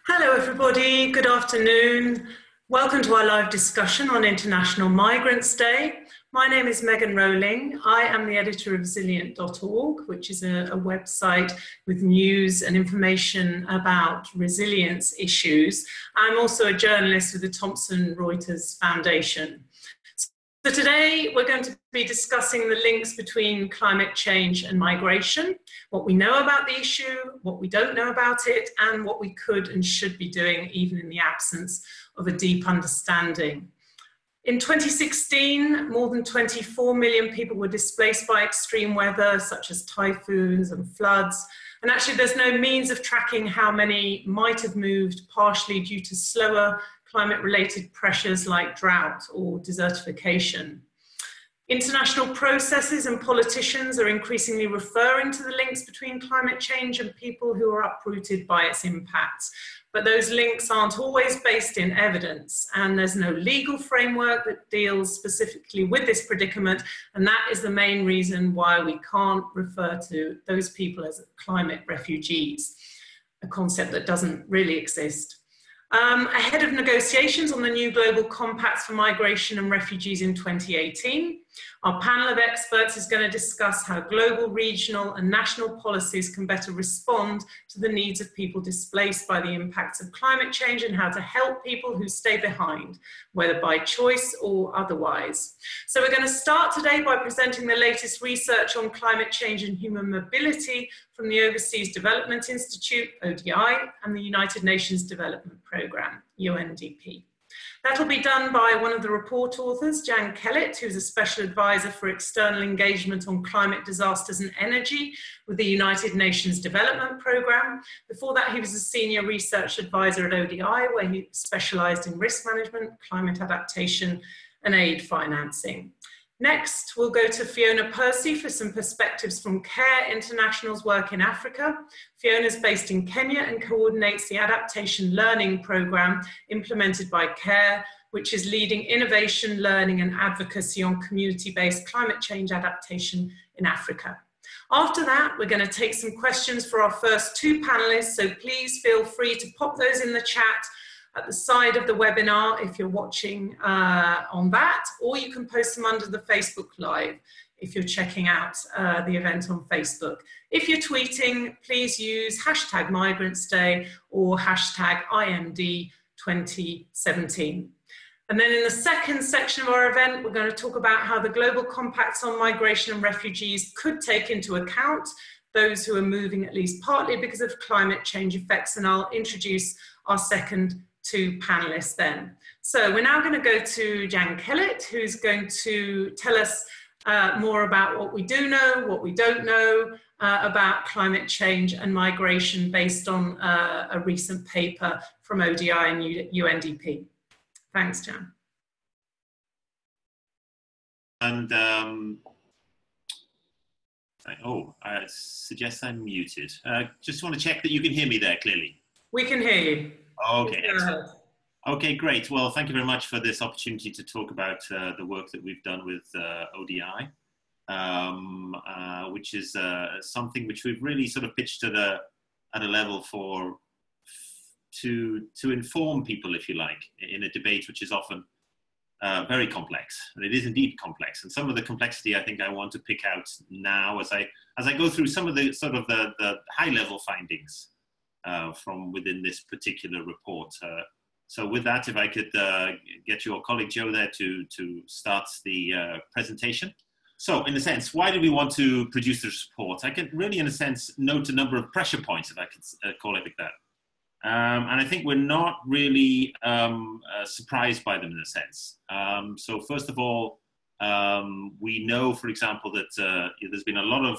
Hello everybody, good afternoon. Welcome to our live discussion on International Migrants Day. My name is Megan Rowling. I am the editor of Zilient.org, which is a website with news and information about resilience issues. I'm also a journalist with the Thomson Reuters Foundation. So today we're going to be discussing the links between climate change and migration, what we know about the issue, what we don't know about it, and what we could and should be doing even in the absence of a deep understanding. In 2016, more than 24 million people were displaced by extreme weather, such as typhoons and floods. And actually, there's no means of tracking how many might have moved, partially due to slower climate-related pressures like drought or desertification. International processes and politicians are increasingly referring to the links between climate change and people who are uprooted by its impacts. But those links aren't always based in evidence, and there's no legal framework that deals specifically with this predicament, and that is the main reason why we can't refer to those people as climate refugees, a concept that doesn't really exist. Ahead of negotiations on the new global compacts for migration and refugees in 2018, our panel of experts is going to discuss how global, regional and national policies can better respond to the needs of people displaced by the impacts of climate change and how to help people who stay behind, whether by choice or otherwise. So we're going to start today by presenting the latest research on climate change and human mobility from the Overseas Development Institute, ODI, and the United Nations Development Programme, UNDP. That'll be done by one of the report authors, Jan Kellett, who's a special advisor for external engagement on climate disasters and energy with the United Nations Development Programme. Before that, he was a senior research advisor at ODI, where he specialised in risk management, climate adaptation, and aid financing. Next, we'll go to Fiona Percy for some perspectives from CARE International's work in Africa. Fiona's based in Kenya and coordinates the Adaptation Learning Programme implemented by CARE, which is leading innovation, learning and advocacy on community-based climate change adaptation in Africa. After that, we're going to take some questions for our first two panellists, so please feel free to pop those in the chat at the side of the webinar if you're watching on that, or you can post them under the Facebook Live if you're checking out the event on Facebook. If you're tweeting, please use hashtag Migrants Day or hashtag IMD 2017. And then in the second section of our event, we're going to talk about how the global compacts on migration and refugees could take into account those who are moving at least partly because of climate change effects, and I'll introduce our second two panelists then. So we're now going to go to Jan Kellett, who's going to tell us more about what we do know, what we don't know about climate change and migration based on a recent paper from ODI and UNDP. Thanks, Jan. And I suggest I'm muted. Just want to check that you can hear me there clearly. We can hear you. Okay, excellent. Okay, great. Well, thank you very much for this opportunity to talk about the work that we've done with ODI, which is something which we've really sort of pitched at a level to inform people, if you like, in a debate which is often very complex. And it is indeed complex. And some of the complexity I think I want to pick out now as I go through some of the sort of the high-level findings from within this particular report. So with that, if I could get your colleague Joe there to start the presentation. So in a sense, why do we want to produce this report? I can really, in a sense, note a number of pressure points, if I could call it like that. And I think we're not really surprised by them in a sense. So first of all, we know, for example, that there's been a lot of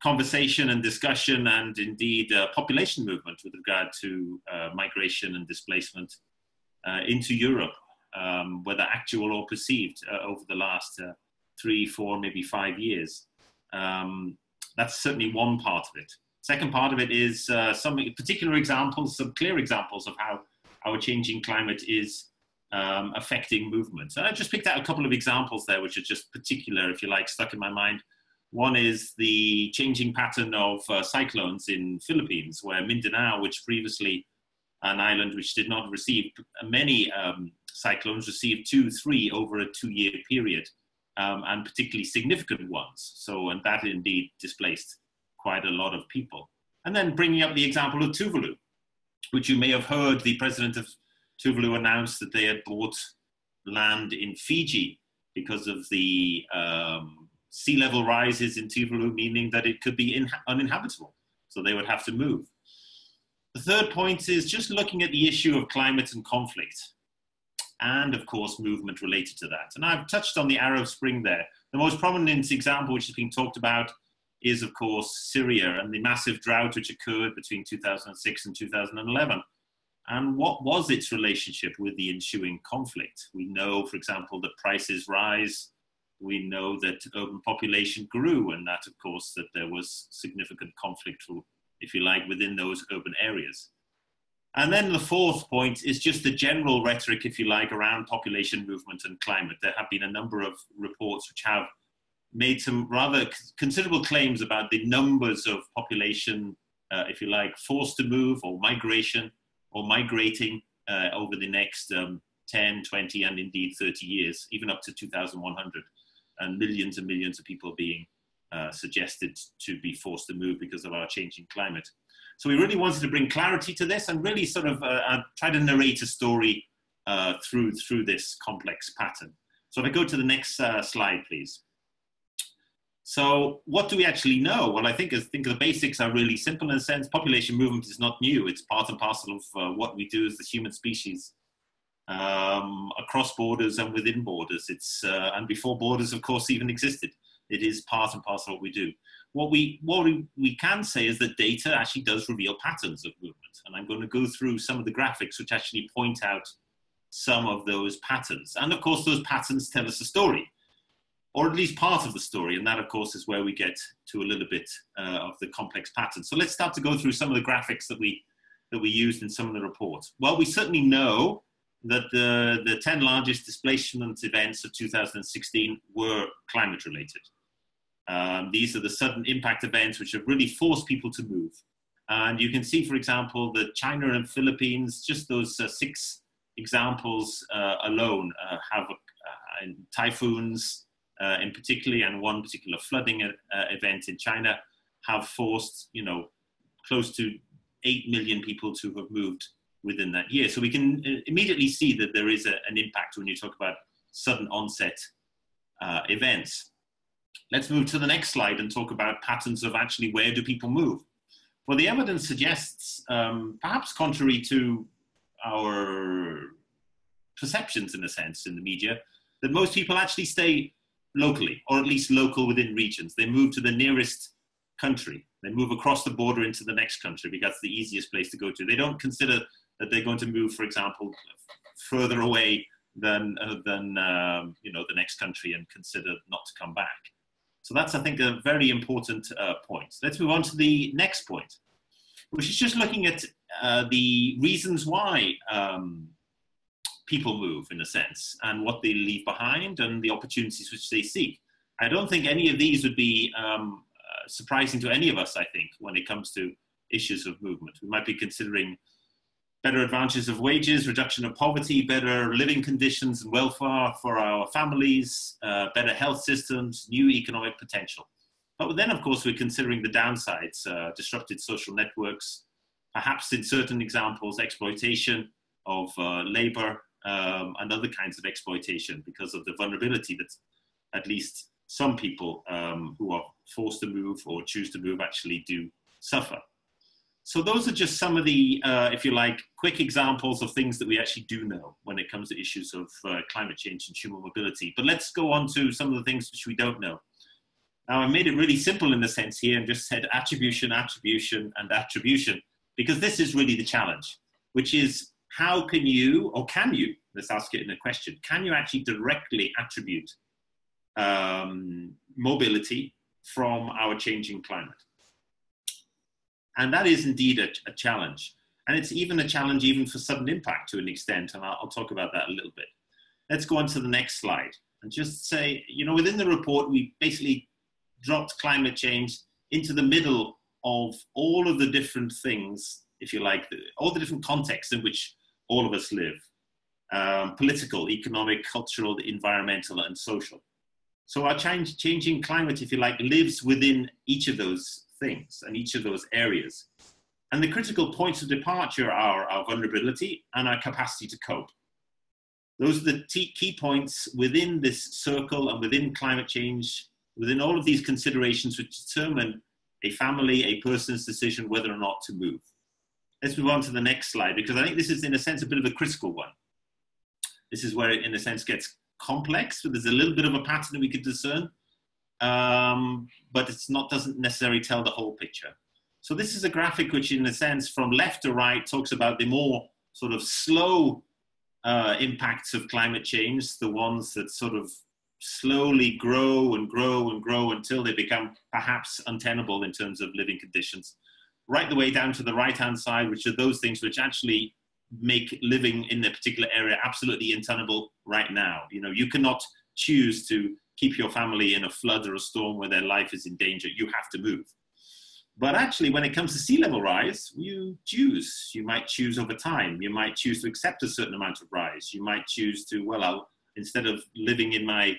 conversation and discussion and indeed population movement with regard to migration and displacement into Europe, whether actual or perceived over the last 3, 4, maybe 5 years. That's certainly one part of it. Second part of it is some particular examples, some clear examples of how our changing climate is affecting movement. So I just picked out a couple of examples there, which are just particular, if you like, stuck in my mind. One is the changing pattern of cyclones in Philippines, where Mindanao, which previously an island which did not receive many cyclones, received 2, 3 over a 2-year period, and particularly significant ones. So, and that indeed displaced quite a lot of people. And then bringing up the example of Tuvalu, which you may have heard the president of Tuvalu announced that they had bought land in Fiji because of the sea level rises in Tuvalu, meaning that it could be uninhabitable. So they would have to move. The third point is just looking at the issue of climate and conflict, and of course movement related to that. And I've touched on the Arab Spring there. The most prominent example which has been talked about is of course Syria and the massive drought which occurred between 2006 and 2011. And what was its relationship with the ensuing conflict? We know, for example, that prices rise. We know that urban population grew, and that, of course, that there was significant conflict, if you like, within those urban areas. And then the fourth point is just the general rhetoric, if you like, around population movement and climate. There have been a number of reports which have made some rather considerable claims about the numbers of population, if you like, forced to move or migration or migrating over the next 10, 20, and indeed 30 years, even up to 2100, and millions of people being suggested to be forced to move because of our changing climate. So we really wanted to bring clarity to this and really sort of try to narrate a story through this complex pattern. So if I go to the next slide, please. So what do we actually know? Well, I think the basics are really simple in a sense. Population movement is not new. It's part and parcel of what we do as the human species across borders and within borders. And before borders, of course, even existed. It is part and parcel of what we do. What we can say is that data actually does reveal patterns of movement. And I'm going to go through some of the graphics which actually point out some of those patterns. And of course, those patterns tell us a story, or at least part of the story. And that, of course, is where we get to a little bit of the complex patterns. So let's start to go through some of the graphics that we used in some of the reports. Well, we certainly know that the 10 largest displacement events of 2016 were climate related. These are the sudden impact events which have really forced people to move. And you can see, for example, that China and Philippines, just those 6 examples alone have typhoons in particular, and one particular flooding event in China have forced, close to 8 million people to have moved within that year. So we can immediately see that there is an impact when you talk about sudden onset events. Let's move to the next slide and talk about patterns of actually where do people move. Well, the evidence suggests, perhaps contrary to our perceptions in a sense in the media, that most people actually stay locally, or at least local within regions. They move to the nearest country. They move across the border into the next country because it's the easiest place to go to. They don't consider that they're going to move, for example, further away than the next country and consider not to come back. So that's, I think, a very important point. Let's move on to the next point, which is just looking at the reasons why people move, in a sense, and what they leave behind and the opportunities which they seek. I don't think any of these would be surprising to any of us, I think, when it comes to issues of movement. We might be considering better advantages of wages, reduction of poverty, better living conditions and welfare for our families, better health systems, new economic potential. But then, of course, we're considering the downsides, disrupted social networks, perhaps in certain examples, exploitation of labor and other kinds of exploitation because of the vulnerability that at least some people who are forced to move or choose to move actually do suffer. So those are just some of the, if you like, quick examples of things that we actually do know when it comes to issues of climate change and human mobility. But let's go on to some of the things which we don't know. Now, I made it really simple in the sense here and just said attribution, attribution, and attribution, because this is really the challenge, which is how can you, or can you, let's ask it in a question, can you actually directly attribute mobility from our changing climate? And that is indeed a challenge. And it's even a challenge even for sudden impact to an extent, and I'll talk about that a little bit. Let's go on to the next slide and just say, within the report, we basically dropped climate change into the middle of all of the different things, if you like, all the different contexts in which all of us live, political, economic, cultural, environmental, and social. So our changing climate, if you like, lives within each of those things and each of those areas. And the critical points of departure are our vulnerability and our capacity to cope. Those are the key points within this circle and within climate change, within all of these considerations which determine a family, a person's decision whether or not to move. Let's move on to the next slide, because I think this is, in a sense, a bit of a critical one. This is where it, in a sense, gets complex. So there's a little bit of a pattern that we could discern, but it's not, doesn't necessarily tell the whole picture. So this is a graphic which, in a sense, from left to right, talks about the more sort of slow impacts of climate change, the ones that sort of slowly grow and grow and grow until they become perhaps untenable in terms of living conditions, right the way down to the right-hand side, which are those things which actually make living in a particular area absolutely untenable right now. You know, you cannot choose to keep your family in a flood or a storm where their life is in danger. You have to move. But actually, when it comes to sea level rise, you choose. You might choose over time. You might choose to accept a certain amount of rise. You might choose to, well, instead of living in my,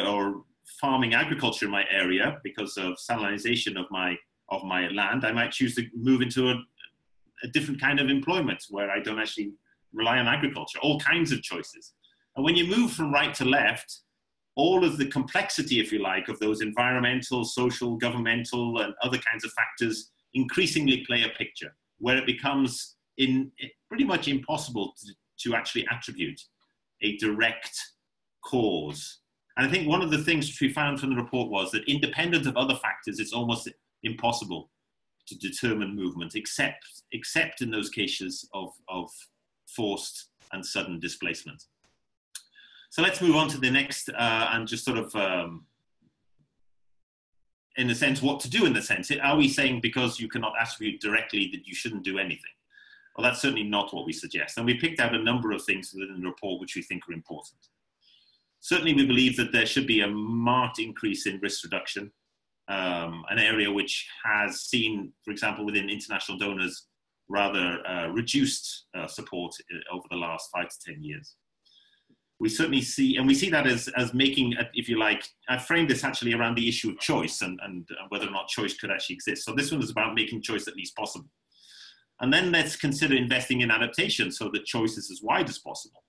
or farming agriculture in my area because of salinization of my land, I might choose to move into a different kind of employment where I don't actually rely on agriculture. All kinds of choices. And when you move from right to left, all of the complexity, if you like, of those environmental, social, governmental, and other kinds of factors increasingly play a picture, where it becomes pretty much impossible to actually attribute a direct cause. And I think one of the things which we found from the report was that independent of other factors, it's almost impossible to determine movement, except in those cases of forced and sudden displacement. So let's move on to the next and just sort of, in a sense, what to do in the sense. Are we saying because you cannot attribute directly that you shouldn't do anything? Well, that's certainly not what we suggest. And we picked out a number of things within the report which we think are important. Certainly, we believe that there should be a marked increase in risk reduction, an area which has seen, for example, within international donors, rather reduced support over the last 5 to 10 years. We certainly see, and we see that as making, if you like, I framed this actually around the issue of choice and whether or not choice could actually exist. So this one is about making choice at least possible. And then let's consider investing in adaptation so that choice is as wide as possible.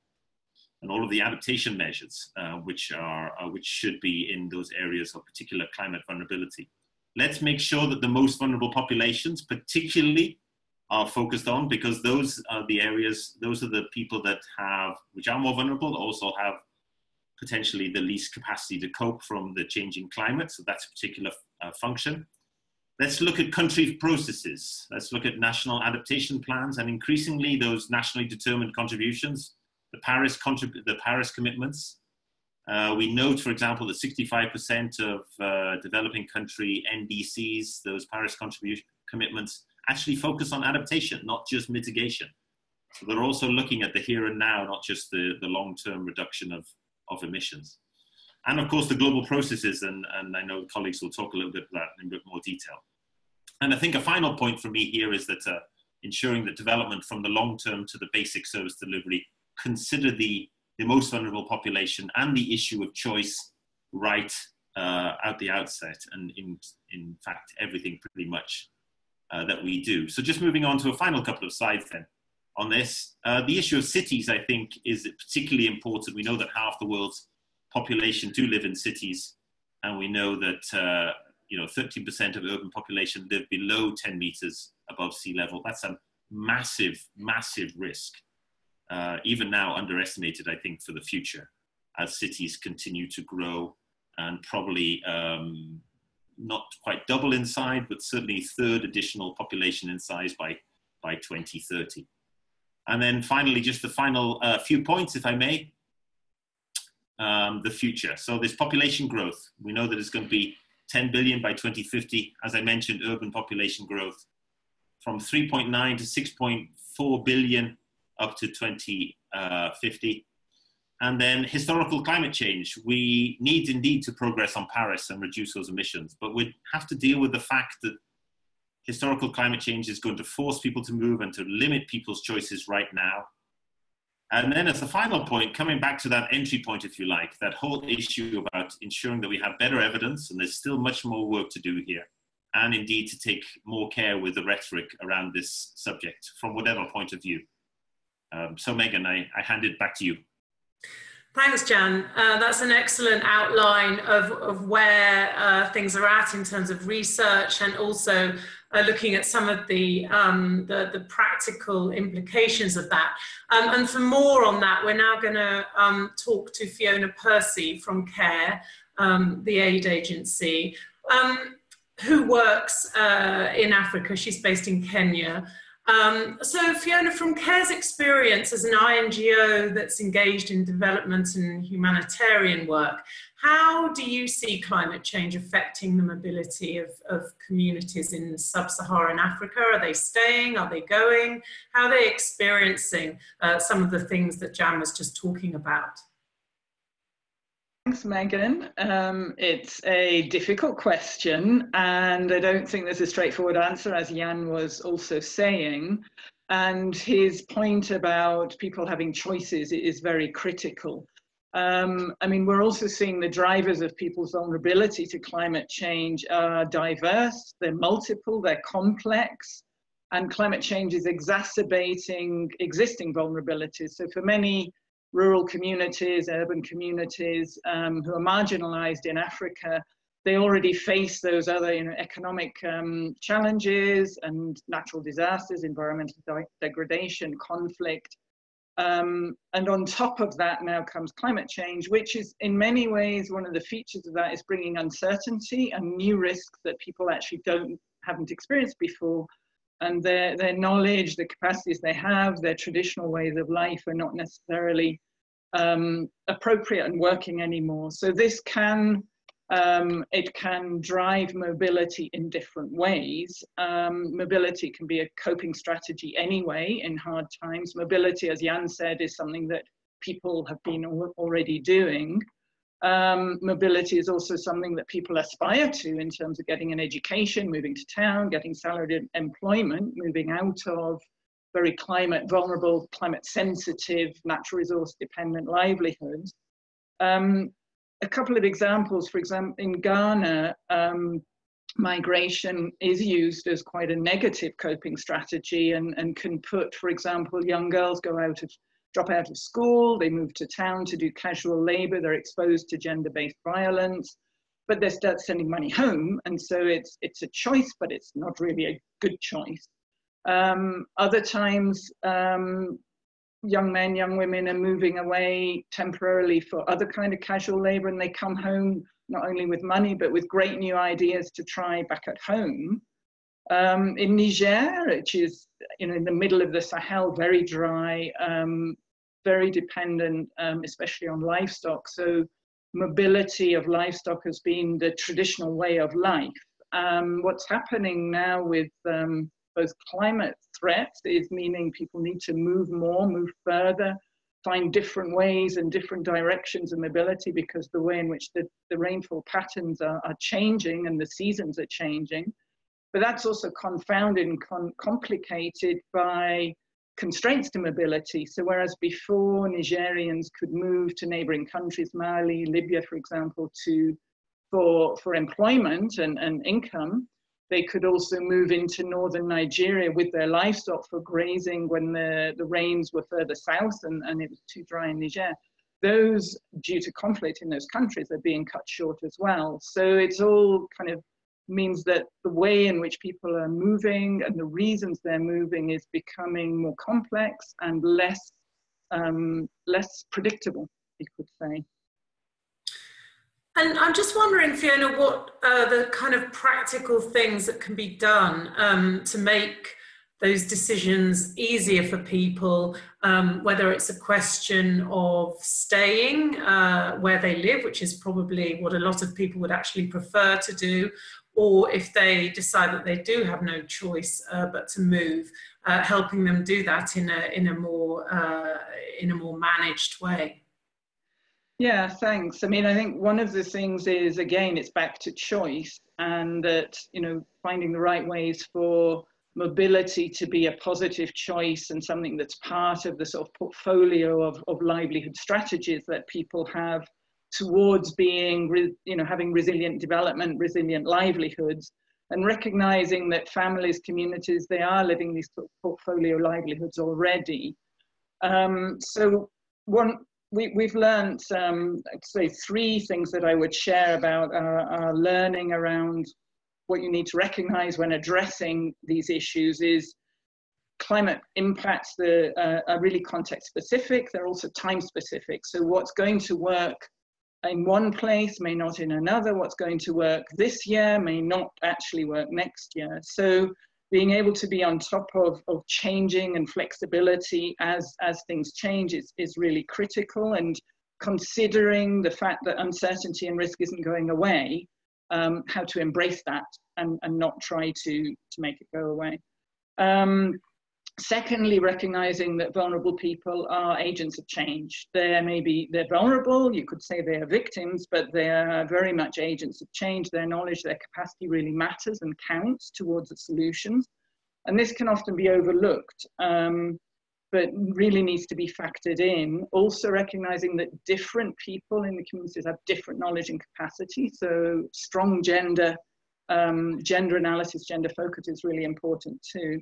And all of the adaptation measures, which should be in those areas of particular climate vulnerability. Let's make sure that the most vulnerable populations, particularly, are focused on, because those are the areas, those are the people that have, which are more vulnerable, also have potentially the least capacity to cope from the changing climate. So that's a particular function. Let's look at country processes. Let's look at national adaptation plans, and increasingly those nationally determined contributions, the Paris commitments. We note, for example, that 65% of developing country NDCs, those Paris commitments, actually focus on adaptation, not just mitigation. So they're also looking at the here and now, not just the long-term reduction of emissions. And of course, the global processes, and I know colleagues will talk a little bit about that in a bit more detail. And I think a final point for me here is that ensuring that development from the long-term to the basic service delivery consider the most vulnerable population and the issue of choice right at the outset, and in fact, everything pretty much that we do. So just moving on to a final couple of slides then on this. The issue of cities, I think, is particularly important. We know that half the world's population do live in cities, and we know that 13% of urban population live below 10 meters above sea level. That's a massive, massive risk, even now underestimated, I think, for the future, as cities continue to grow and probably not quite double in size, but certainly third additional population in size by 2030. And then finally, just the final few points, if I may, the future. So this population growth, we know that it's going to be 10 billion by 2050. As I mentioned, urban population growth from 3.9 to 6.4 billion up to 2050. And then historical climate change. We need indeed to progress on Paris and reduce those emissions, but we have to deal with the fact that historical climate change is going to force people to move and to limit people's choices right now. And then as a final point, coming back to that entry point, if you like, that whole issue about ensuring that we have better evidence, and there's still much more work to do here, and indeed to take more care with the rhetoric around this subject from whatever point of view. So Megan, I hand it back to you. Thanks, Jan. That's an excellent outline of where things are at in terms of research, and also looking at some of the practical implications of that. And for more on that, we're now going to talk to Fiona Percy from CARE, the aid agency, who works in Africa. She's based in Kenya. So Fiona, from CARE's experience as an INGO that's engaged in development and humanitarian work, how do you see climate change affecting the mobility of communities in sub-Saharan Africa? Are they staying? Are they going? How are they experiencing some of the things that Jan was just talking about? Thanks, Megan. It's a difficult question, and I don't think there's a straightforward answer, as Jan was also saying. And his point about people having choices is very critical. I mean, we're also seeing the drivers of people's vulnerability to climate change are diverse, they're multiple, they're complex, and climate change is exacerbating existing vulnerabilities. So for many rural communities, urban communities who are marginalized in Africa, they already face those other economic challenges and natural disasters, environmental degradation, conflict. And on top of that now comes climate change, which is in many ways, one of the features of that is bringing uncertainty and new risks that people actually haven't experienced before. And their knowledge, the capacities they have, their traditional ways of life are not necessarily appropriate and working anymore. So this it can drive mobility in different ways. Mobility can be a coping strategy anyway in hard times. Mobility, as Jan said, is something that people have been already doing. Mobility is also something that people aspire to in terms of getting an education, moving to town, getting salaried employment, moving out of very climate vulnerable, climate sensitive, natural resource dependent livelihoods. A couple of examples, for example, in Ghana, migration is used as quite a negative coping strategy and can put, for example, young girls drop out of school, they move to town to do casual labor, they're exposed to gender-based violence, but they start sending money home. And so it's a choice, but it's not really a good choice. Other times, young men, young women are moving away temporarily for other kind of casual labor, and they come home not only with money, but with great new ideas to try back at home. In Niger, which is in the middle of the Sahel, very dry, very dependent, especially on livestock. So mobility of livestock has been the traditional way of life. What's happening now with both climate threats is meaning people need to move more, move further, find different ways and different directions of mobility, because the way in which the rainfall patterns are changing and the seasons are changing. But that's also confounded and complicated by constraints to mobility. So whereas before Nigerians could move to neighboring countries, Mali, Libya, for example, for employment and income, they could also move into northern Nigeria with their livestock for grazing when the rains were further south and it was too dry in Niger. Those, due to conflict in those countries, are being cut short as well. So it's all kind of means that the way in which people are moving and the reasons they're moving is becoming more complex and less predictable, you could say. And I'm just wondering, Fiona, what the kind of practical things that can be done to make those decisions easier for people, whether it's a question of staying where they live, which is probably what a lot of people would actually prefer to do, or if they decide that they do have no choice but to move, helping them do that in a more managed way. Yeah, thanks. I mean, I think one of the things is, again, it's back to choice, and that, you know, finding the right ways for mobility to be a positive choice and something that's part of the sort of portfolio of livelihood strategies that people have towards being, you know, having resilient development, resilient livelihoods, and recognizing that families, communities, they are living these sort of portfolio livelihoods already. So we've learned, I'd say, 3 things that I would share about our learning around what you need to recognize when addressing these issues. Is climate impacts are really context specific. They're also time specific. So what's going to work in one place may not in another. What's going to work this year may not actually work next year. So being able to be on top of changing and flexibility as things change is really critical, and considering the fact that uncertainty and risk isn't going away, how to embrace that and not try to make it go away. Secondly, recognizing that vulnerable people are agents of change. They're vulnerable, you could say they are victims, but they are very much agents of change. Their knowledge, their capacity really matters and counts towards the solutions. And this can often be overlooked, but really needs to be factored in. Also recognizing that different people in the communities have different knowledge and capacity. So strong gender analysis, gender focus is really important too.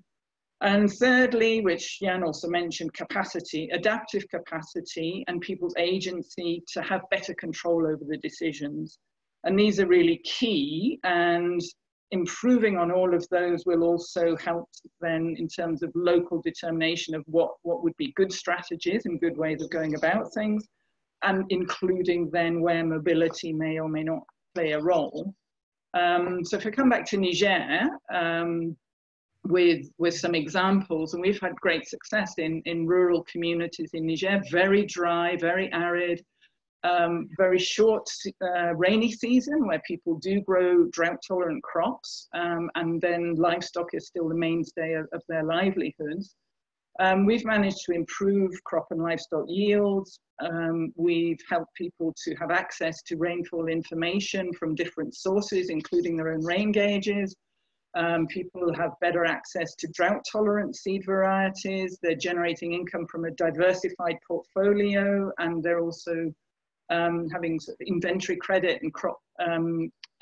And thirdly, which Jan also mentioned, capacity, adaptive capacity, and people's agency to have better control over the decisions. And these are really key, and improving on all of those will also help then in terms of local determination of what would be good strategies and good ways of going about things, and including then where mobility may or may not play a role. So if I come back to Niger, with some examples, and we've had great success in rural communities in Niger, very dry, very arid, very short rainy season where people do grow drought-tolerant crops, and then livestock is still the mainstay of their livelihoods. We've managed to improve crop and livestock yields. We've helped people to have access to rainfall information from different sources, including their own rain gauges. People have better access to drought-tolerant seed varieties. They're generating income from a diversified portfolio, and they're also having sort of inventory credit and crop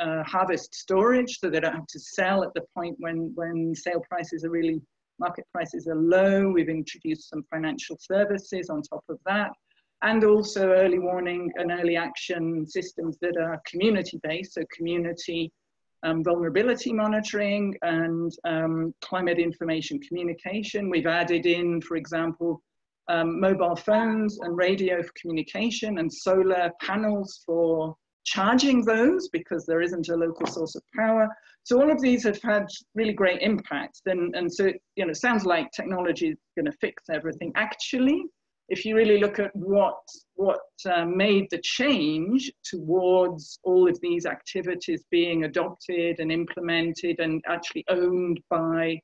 harvest storage, so they don't have to sell at the point when sale prices are really, market prices are low. We've introduced some financial services on top of that, and also early warning and early action systems that are community-based, so community vulnerability monitoring and climate information communication. We've added in, for example, mobile phones and radio for communication, and solar panels for charging those because there isn't a local source of power. So all of these have had really great impacts, and so, you know, it sounds like technology is going to fix everything. Actually, if you really look at what made the change towards all of these activities being adopted and implemented and actually owned by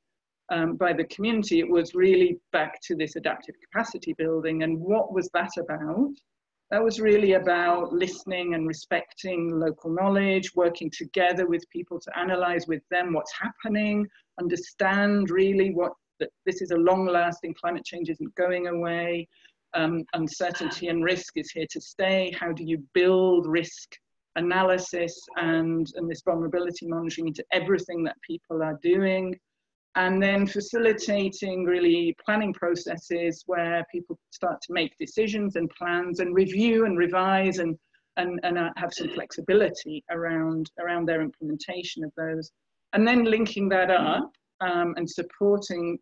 the community, it was really back to this adaptive capacity building. And what was that about? That was really about listening and respecting local knowledge, working together with people to analyze with them what's happening, understand really that this is a long-lasting, climate change isn't going away. Uncertainty and risk is here to stay. How do you build risk analysis and this vulnerability monitoring into everything that people are doing? And then facilitating really planning processes where people start to make decisions and plans and review and revise and have some flexibility around their implementation of those. And then linking that up and supporting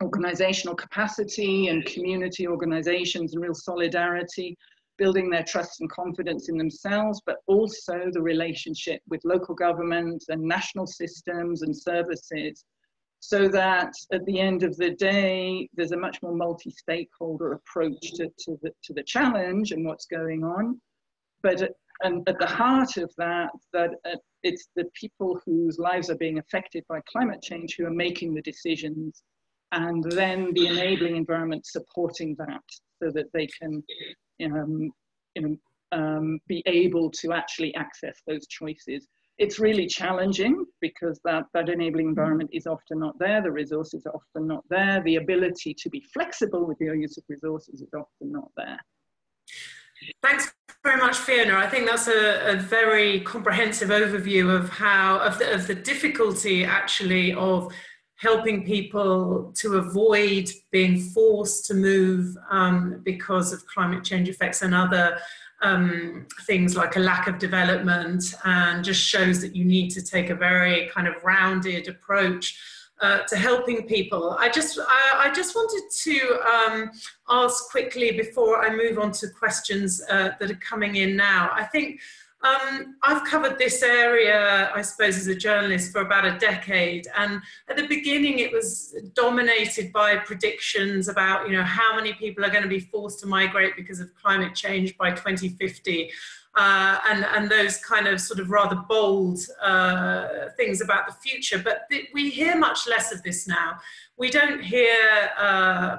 organizational capacity and community organizations and real solidarity, building their trust and confidence in themselves, but also the relationship with local government and national systems and services, so that at the end of the day, there's a much more multi-stakeholder approach to the challenge and what's going on. But at the heart of that, it's the people whose lives are being affected by climate change who are making the decisions, and then the enabling environment supporting that so that they can be able to actually access those choices. It's really challenging because that enabling environment is often not there, the resources are often not there, the ability to be flexible with your use of resources is often not there. Thanks very much, Fiona. I think that's a very comprehensive overview of of the difficulty actually of helping people to avoid being forced to move because of climate change effects and other things like a lack of development, and just shows that you need to take a very kind of rounded approach to helping people. I just wanted to ask quickly before I move on to questions that are coming in now. I think I've covered this area, I suppose, as a journalist for about a decade, and at the beginning it was dominated by predictions about, you know, how many people are going to be forced to migrate because of climate change by 2050. And those kind of sort of rather bold things about the future. But we hear much less of this now. We don't hear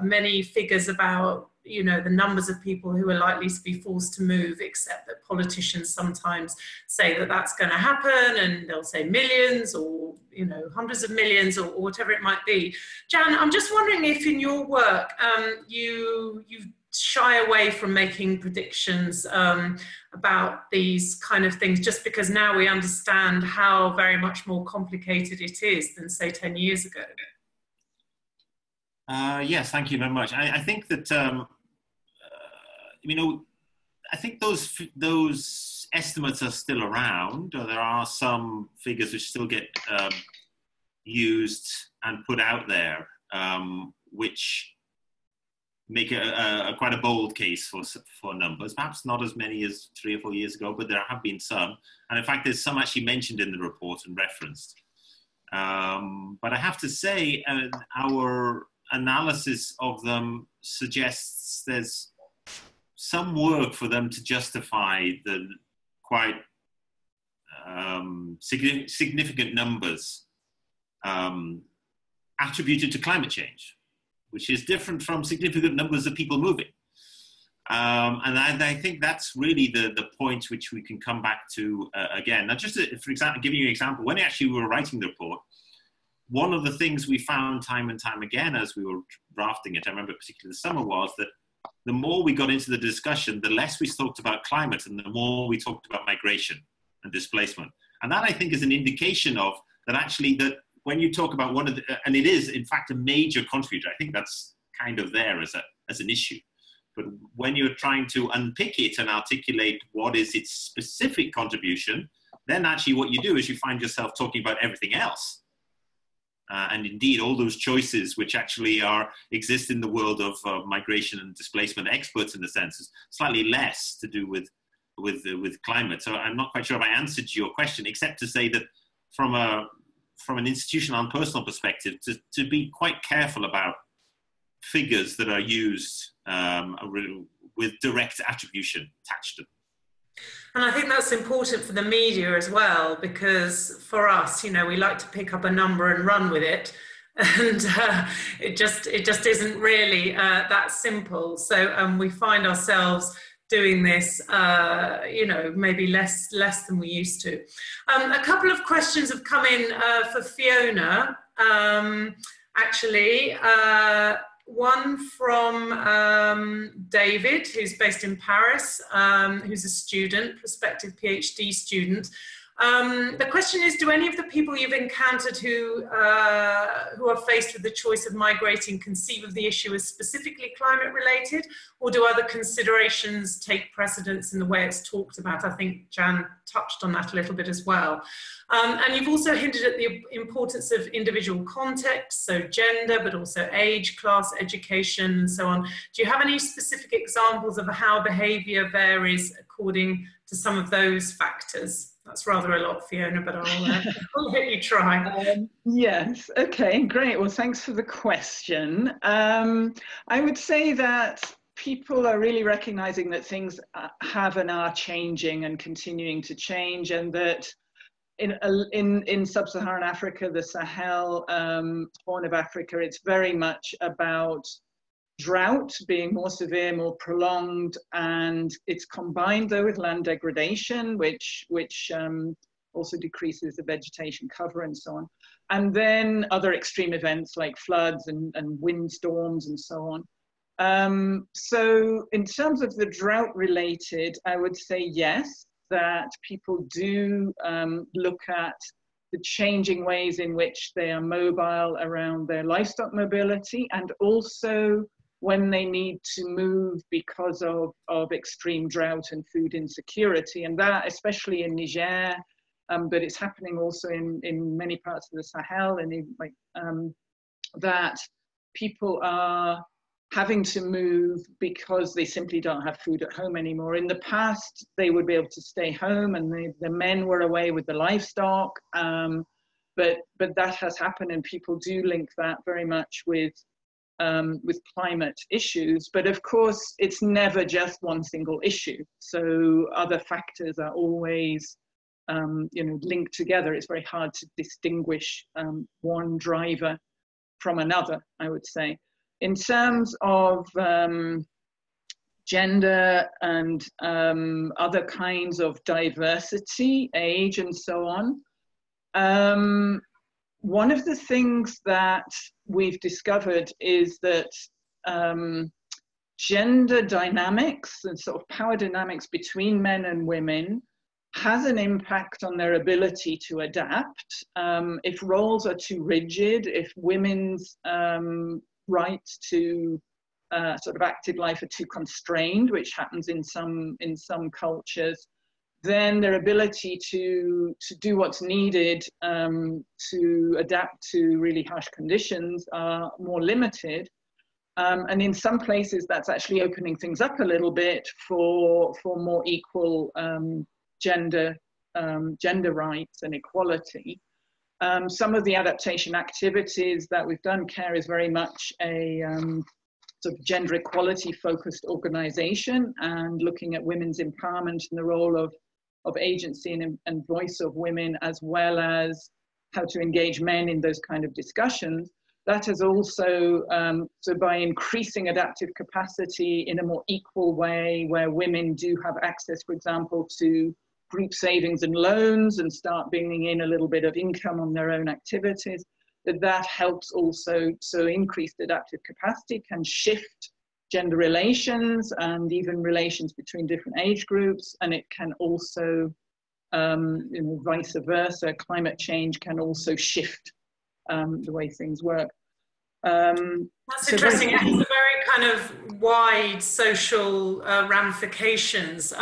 many figures about, you know, the numbers of people who are likely to be forced to move, except that politicians sometimes say that that's going to happen, and they'll say millions or, you know, hundreds of millions or whatever it might be. Jan, I'm just wondering if in your work you shy away from making predictions about these kind of things, just because now we understand how very much more complicated it is than, say, 10 years ago. Yes, thank you very much. I think that, you know, I think those estimates are still around. There are some figures which still get used and put out there, which make quite a bold case for numbers. Perhaps not as many as 3 or 4 years ago, but there have been some. And in fact, there's some actually mentioned in the report and referenced. But I have to say, our analysis of them suggests there's some work for them to justify the quite significant numbers attributed to climate change, which is different from significant numbers of people moving. And I think that's really the point which we can come back to again. Now, just for example, giving you an example, when actually we were writing the report, one of the things we found time and time again as we were drafting it, I remember particularly the summer, was that the more we got into the discussion, the less we talked about climate and the more we talked about migration and displacement. And that, I think, is an indication of that actually that when you talk about one of the, and it is in fact a major contributor, I think that's kind of there as an issue. But when you're trying to unpick it and articulate what is its specific contribution, then actually what you do is you find yourself talking about everything else. And indeed, all those choices which actually exist in the world of migration and displacement, experts in the sense, is slightly less to do with climate. So I'm not quite sure if I answered your question, except to say that from an institutional and personal perspective, to be quite careful about figures that are used with direct attribution attached to them. And I think that's important for the media as well, because for us, you know, we like to pick up a number and run with it, and it just isn't really that simple. So we find ourselves doing this, you know, maybe less than we used to. A couple of questions have come in for Fiona, actually. One from David, who's based in Paris, who's a student, prospective PhD student. The question is, do any of the people you've encountered who are faced with the choice of migrating conceive of the issue as specifically climate related, or do other considerations take precedence in the way it's talked about? I think Jan touched on that a little bit as well. And you've also hinted at the importance of individual context, so gender, but also age, class, education, and so on. Do you have any specific examples of how behaviour varies according to some of those factors? That's rather a lot, Fiona, but I'll let you try. Yes, okay, great. Well, thanks for the question. I would say that people are really recognising that things have and are changing and continuing to change, and that in sub-Saharan Africa, the Sahel, Horn of Africa, it's very much about drought being more severe, more prolonged, and it's combined though with land degradation, which also decreases the vegetation cover and so on. And then other extreme events like floods and windstorms and so on. So in terms of the drought related, I would say yes, that people do look at the changing ways in which they are mobile around their livestock mobility, and also when they need to move because of extreme drought and food insecurity. And that, especially in Niger, but it's happening also in many parts of the Sahel, and that people are having to move because they simply don't have food at home anymore. In the past, they would be able to stay home and the men were away with the livestock, but that has happened, and people do link that very much with climate issues. But of course, it's never just one single issue. So other factors are always linked together. It's very hard to distinguish one driver from another, I would say. In terms of gender and other kinds of diversity, age, and so on, one of the things that we've discovered is that gender dynamics and sort of power dynamics between men and women has an impact on their ability to adapt. If roles are too rigid, if women's rights to sort of active life are too constrained, which happens in some cultures, then their ability to do what's needed to adapt to really harsh conditions are more limited. And in some places, that's actually opening things up a little bit for more equal gender rights and equality. Some of the adaptation activities that we've done, CARE is very much a sort of gender equality focused organization, and looking at women's empowerment and the role of agency and voice of women, as well as how to engage men in those kind of discussions. That has also, so by increasing adaptive capacity in a more equal way, where women do have access, for example, to group savings and loans and start bringing in a little bit of income on their own activities, that helps also. So increased adaptive capacity can shift gender relations and even relations between different age groups, and it can also, vice versa, climate change can also shift the way things work. That's interesting. It has a very kind of wide social ramifications.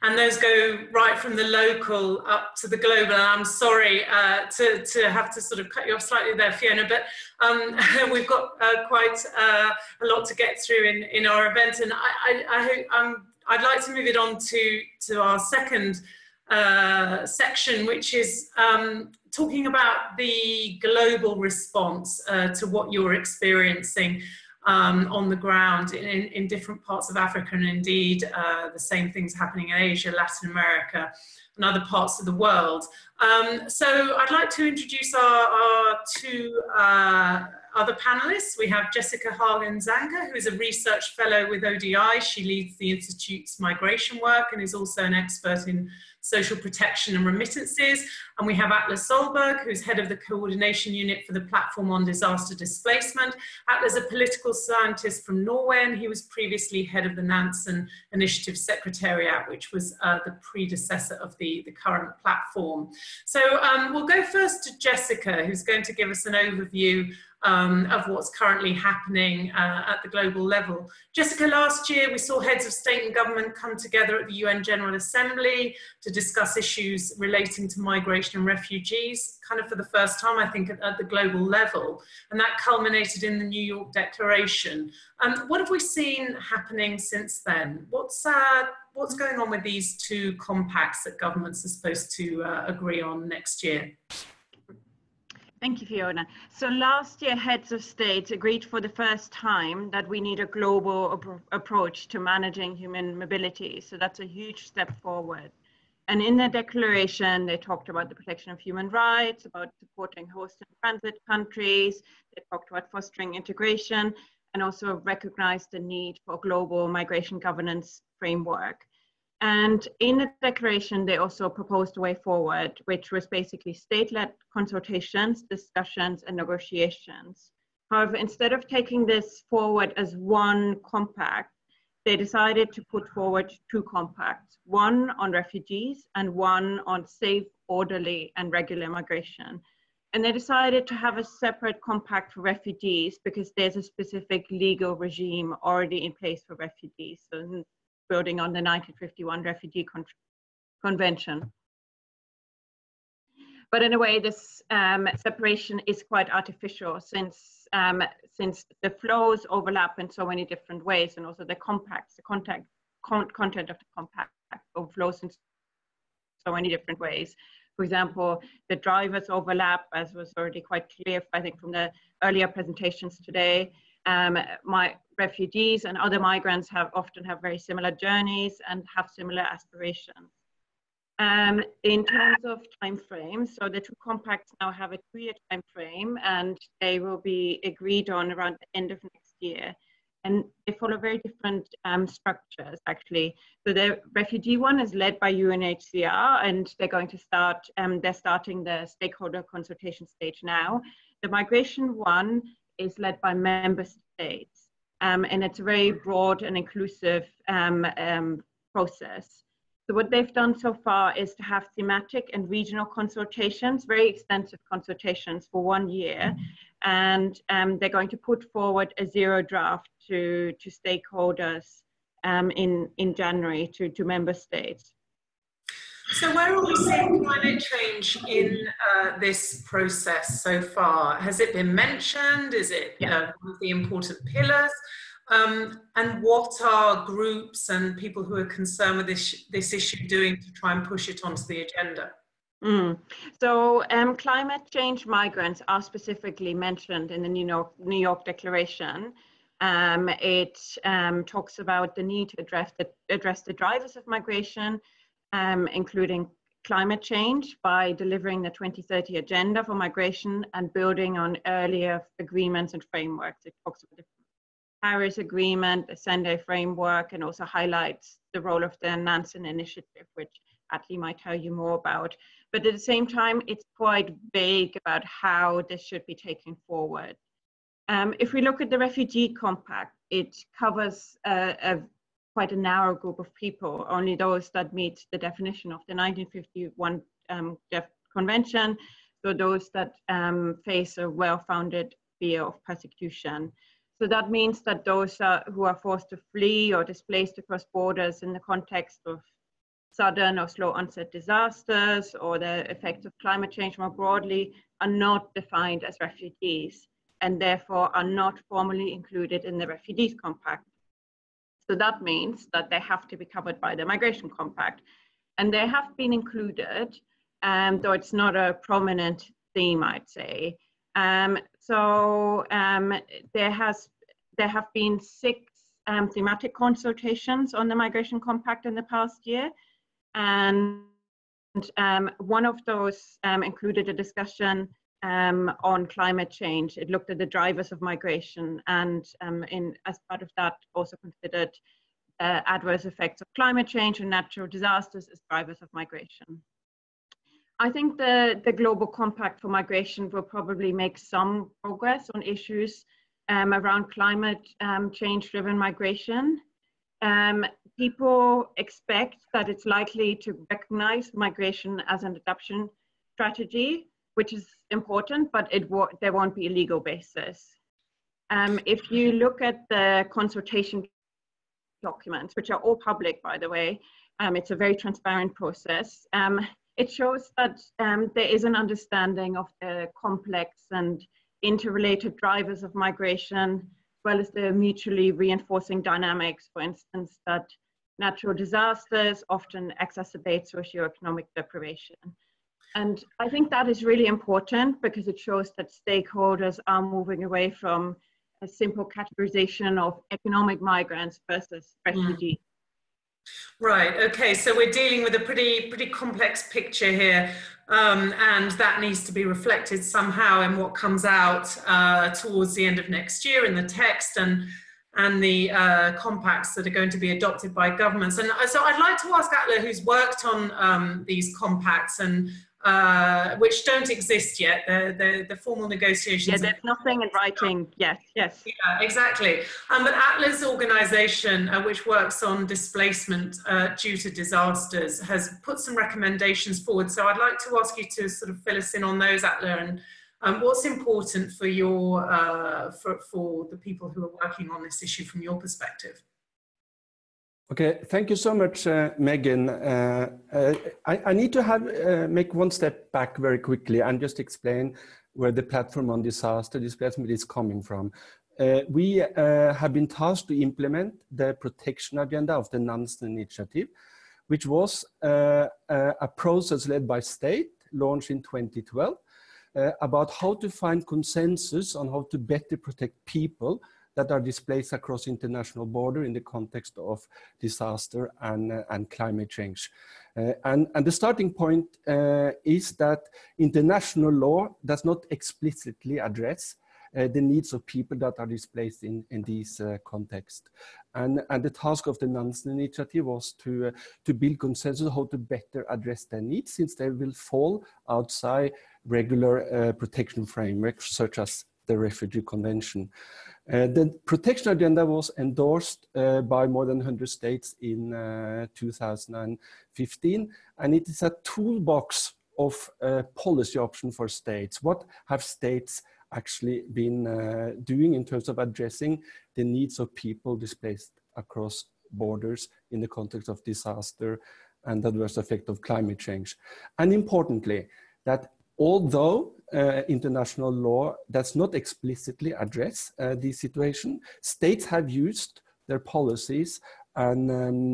And those go right from the local up to the global. And I'm sorry to have to sort of cut you off slightly there, Fiona, but we've got quite a lot to get through in our event. And I'd like to move it on to our second section, which is talking about the global response to what you're experiencing on the ground in different parts of Africa, and indeed the same things happening in Asia, Latin America, and other parts of the world. So I'd like to introduce our two other panelists. We have Jessica Hagen-Zanker, who is a research fellow with ODI. She leads the Institute's migration work and is also an expert in social protection and remittances. And we have Atle Solberg, who's head of the coordination unit for the platform on disaster displacement. Atle's a political scientist from Norway, and he was previously head of the Nansen Initiative Secretariat, which was the predecessor of the current platform. So we'll go first to Jessica, who's going to give us an overview of what's currently happening at the global level. Jessica, last year we saw heads of state and government come together at the UN General Assembly to discuss issues relating to migration and refugees, kind of for the first time, I think, at the global level. And that culminated in the New York Declaration. What have we seen happening since then? What's going on with these two compacts that governments are supposed to agree on next year? Thank you, Fiona. So last year, heads of state agreed for the first time that we need a global approach to managing human mobility. So that's a huge step forward. And in their declaration, they talked about the protection of human rights, about supporting host and transit countries. They talked about fostering integration and also recognized the need for a global migration governance framework. And in the declaration, they also proposed a way forward, which was basically state-led consultations, discussions, and negotiations. However, instead of taking this forward as one compact, they decided to put forward two compacts, one on refugees and one on safe, orderly, and regular migration. And they decided to have a separate compact for refugees because there's a specific legal regime already in place for refugees, so building on the 1951 Refugee Convention. But in a way, this separation is quite artificial since the flows overlap in so many different ways, and also the compacts, the content of the compact overflows in so many different ways. For example, the drivers overlap, as was already quite clear, I think, from the earlier presentations today. My refugees and other migrants often have very similar journeys and have similar aspirations. In terms of time frames, so the two compacts now have a 2-year time frame, and they will be agreed on around the end of next year. And they follow very different structures, actually. So the refugee one is led by UNHCR, and they're going to start, they're starting the stakeholder consultation stage now. The migration one is led by member states, and it's a very broad and inclusive process. So what they've done so far is to have thematic and regional consultations, very extensive consultations for 1 year. And they're going to put forward a zero draft to stakeholders in January to member states. So where are we seeing climate change in this process so far? Has it been mentioned? Is it one of the important pillars? And what are groups and people who are concerned with this issue doing to try and push it onto the agenda? So climate change migrants are specifically mentioned in the New York Declaration. It talks about the need to address the drivers of migration, including climate change, by delivering the 2030 Agenda for Migration and building on earlier agreements and frameworks. It talks about the Paris Agreement, the Sendai framework, and also highlights the role of the Nansen Initiative, which Atle might tell you more about. But at the same time, it's quite vague about how this should be taken forward. If we look at the Refugee Compact, it covers quite a narrow group of people, only those that meet the definition of the 1951 Convention, so those that face a well-founded fear of persecution. So that means that those who are forced to flee or displaced across borders in the context of sudden or slow onset disasters or the effects of climate change more broadly are not defined as refugees and therefore are not formally included in the Refugees Compact. So that means that they have to be covered by the Migration Compact. And they have been included, though it's not a prominent theme, I'd say. There have been 6 thematic consultations on the Migration Compact in the past year. And one of those included a discussion on climate change. It looked at the drivers of migration and as part of that also considered adverse effects of climate change and natural disasters as drivers of migration. I think the Global Compact for Migration will probably make some progress on issues around climate change-driven migration. People expect that it's likely to recognize migration as an adaptation strategy, which is important, but there won't be a legal basis. If you look at the consultation documents, which are all public, by the way, it's a very transparent process. It shows that there is an understanding of the complex and interrelated drivers of migration, as well as the mutually reinforcing dynamics, for instance, that natural disasters often exacerbate socioeconomic deprivation. And I think that is really important because it shows that stakeholders are moving away from a simple categorization of economic migrants versus refugees. Right, okay, so we're dealing with a pretty complex picture here. and that needs to be reflected somehow in what comes out towards the end of next year in the text and the compacts that are going to be adopted by governments. And so I'd like to ask Atle, who's worked on these compacts and which don't exist yet, the formal negotiations. Yeah, there's nothing in writing yet, yes. Yeah, exactly. But Atle's organisation, which works on displacement due to disasters, has put some recommendations forward. So I'd like to ask you to sort of fill us in on those, Atle, and what's important for your for the people who are working on this issue from your perspective. Okay, thank you so much, Megan. I need to make one step back very quickly and just explain where the platform on disaster displacement is coming from. We have been tasked to implement the protection agenda of the Nansen Initiative, which was a process led by state, launched in 2012, about how to find consensus on how to better protect people that are displaced across international border in the context of disaster and climate change. And the starting point is that international law does not explicitly address the needs of people that are displaced in these contexts. And the task of the Nansen Initiative was to build consensus how to better address their needs, since they will fall outside regular protection frameworks such as the Refugee Convention. The protection agenda was endorsed by more than 100 states in 2015, and it is a toolbox of policy option for states. What have states actually been doing in terms of addressing the needs of people displaced across borders in the context of disaster and adverse effect of climate change? And importantly, that although international law does not explicitly address this situation, states have used their policies and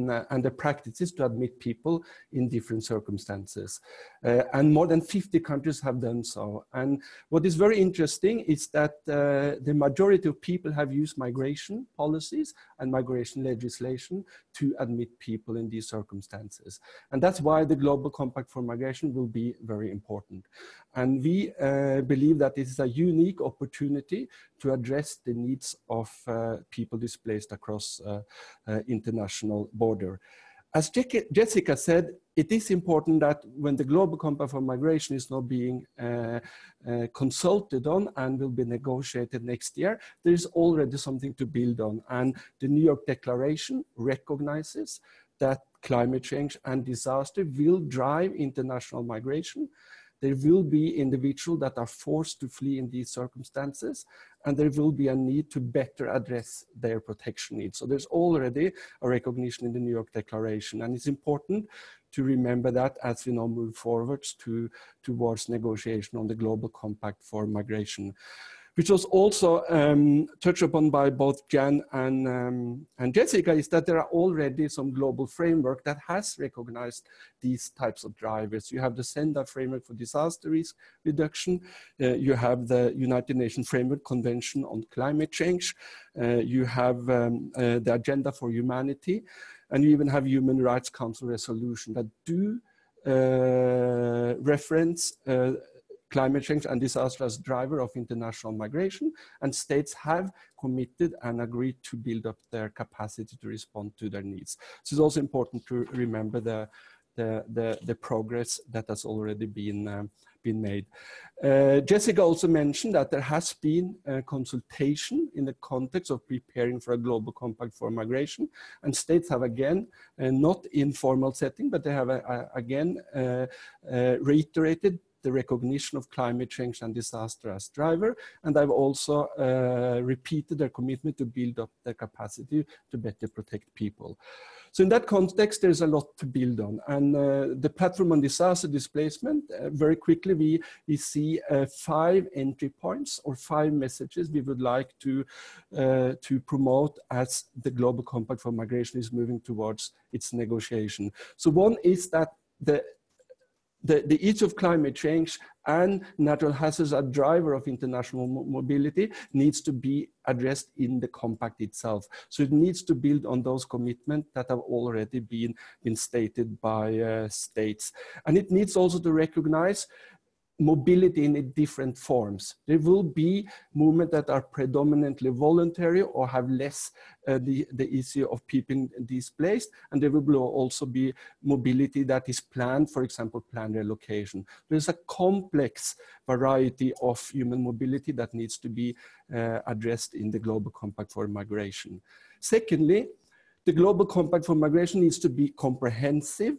the practices to admit people in different circumstances. And more than 50 countries have done so. And what is very interesting is that the majority of people have used migration policies and migration legislation to admit people in these circumstances. And that's why the Global Compact for Migration will be very important. And we believe that this is a unique opportunity to address the needs of people displaced across international border. As Jessica said, it is important that when the Global Compact for Migration is now being consulted on and will be negotiated next year, there is already something to build on. And the New York Declaration recognizes that climate change and disaster will drive international migration. There will be individuals that are forced to flee in these circumstances, and there will be a need to better address their protection needs. So there's already a recognition in the New York Declaration, and it's important to remember that as we now move forwards towards negotiation on the Global Compact for Migration, which was also touched upon by both Jan and Jessica, is that there are already some global framework that has recognized these types of drivers. You have the SENDA framework for disaster risk reduction. You have the United Nations Framework Convention on Climate Change. You have the Agenda for Humanity. And you even have Human Rights Council resolution that do reference climate change and disaster as driver of international migration, and states have committed and agreed to build up their capacity to respond to their needs. So it's also important to remember the progress that has already been made. Jessica also mentioned that there has been a consultation in the context of preparing for a Global Compact for Migration, and states have again, not in formal setting, but they have again reiterated the recognition of climate change and disaster as driver, and I've also repeated their commitment to build up their capacity to better protect people. So in that context, there's a lot to build on. And the platform on disaster displacement, very quickly, we see 5 entry points or 5 messages we would like to promote as the Global Compact for Migration is moving towards its negotiation. So one is that the issue of climate change and natural hazards, a driver of international mobility, needs to be addressed in the compact itself. So it needs to build on those commitments that have already been stated by states. And it needs also to recognize mobility in different forms. There will be movements that are predominantly voluntary or have less the issue of people displaced, and there will also be mobility that is planned, for example, planned relocation. There's a complex variety of human mobility that needs to be addressed in the Global Compact for Migration. Secondly, the Global Compact for Migration needs to be comprehensive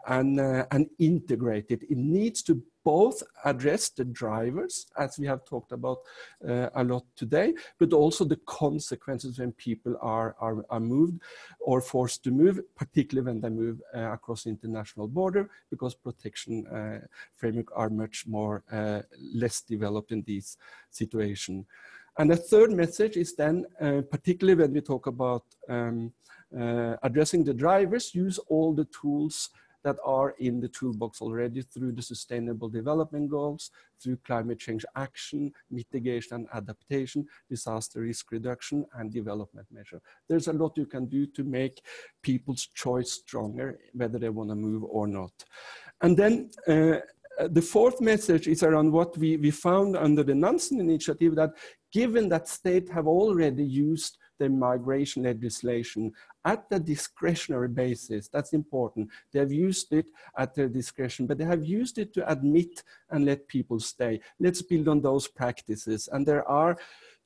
and integrated. It needs to both address the drivers, as we have talked about a lot today, but also the consequences when people are moved or forced to move, particularly when they move across the international border, because protection framework are much more less developed in these situations. And the third message is then, particularly when we talk about addressing the drivers, use all the tools that are in the toolbox already through the Sustainable Development Goals, through climate change action, mitigation and adaptation, disaster risk reduction, and development measure. There's a lot you can do to make people's choice stronger, whether they want to move or not. And then the fourth message is around what we found under the Nansen initiative, that given that states have already used the migration legislation at the discretionary basis, that's important. They have used it at their discretion, but they have used it to admit and let people stay. Let's build on those practices. And there are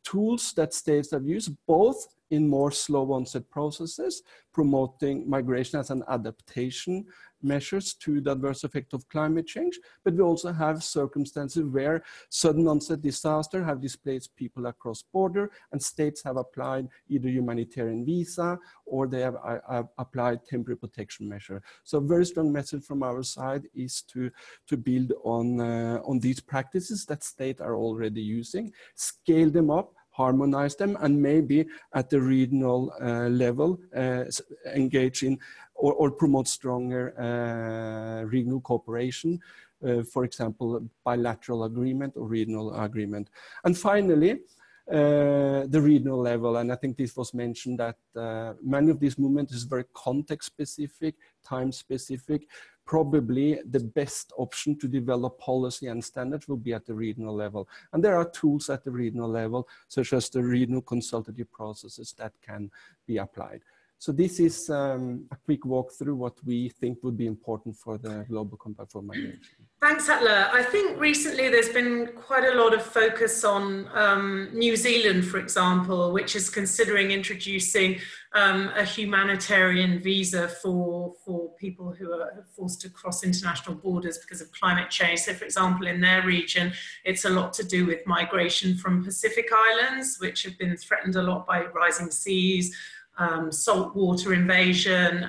tools that states have used, both in more slow onset processes, promoting migration as an adaptation measures to the adverse effect of climate change, but we also have circumstances where sudden onset disaster have displaced people across border, and states have applied either humanitarian visa or they have applied temporary protection measure. So a very strong message from our side is to build on these practices that states are already using, scale them up, harmonize them, and maybe at the regional level engage in or promote stronger regional cooperation, for example, bilateral agreement or regional agreement. And finally, the regional level, and I think this was mentioned that many of these movements is very context specific, time specific. Probably the best option to develop policy and standards will be at the regional level. And there are tools at the regional level, such as the regional consultative processes that can be applied. So this is a quick walkthrough what we think would be important for the Global Compact for Migration. Thanks, Atle. I think recently there's been quite a lot of focus on New Zealand, for example, which is considering introducing a humanitarian visa for people who are forced to cross international borders because of climate change. So, for example, in their region, it's a lot to do with migration from Pacific Islands, which have been threatened a lot by rising seas, saltwater invasion,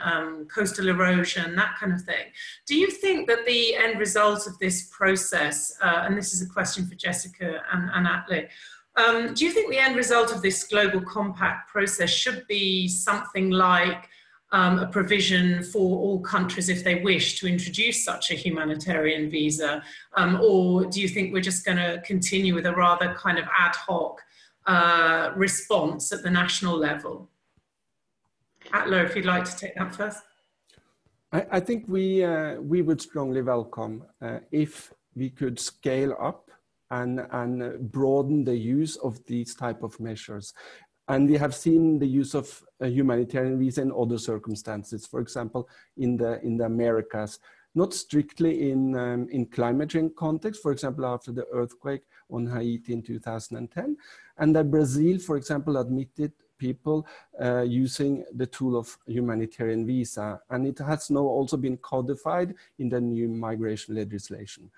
coastal erosion, that kind of thing. Do you think that the end result of this process, and this is a question for Jessica and Atle, do you think the end result of this Global Compact process should be something like a provision for all countries, if they wish, to introduce such a humanitarian visa? Or do you think we're just going to continue with a rather kind of ad hoc response at the national level? Atle, if you'd like to take that first. I think we would strongly welcome if we could scale up and broaden the use of these type of measures. And we have seen the use of a humanitarian visa in other circumstances, for example, in the Americas, not strictly in climate change context, for example, after the earthquake on Haiti in 2010. And that Brazil, for example, admitted people using the tool of humanitarian visa. And it has now also been codified in the new migration legislation.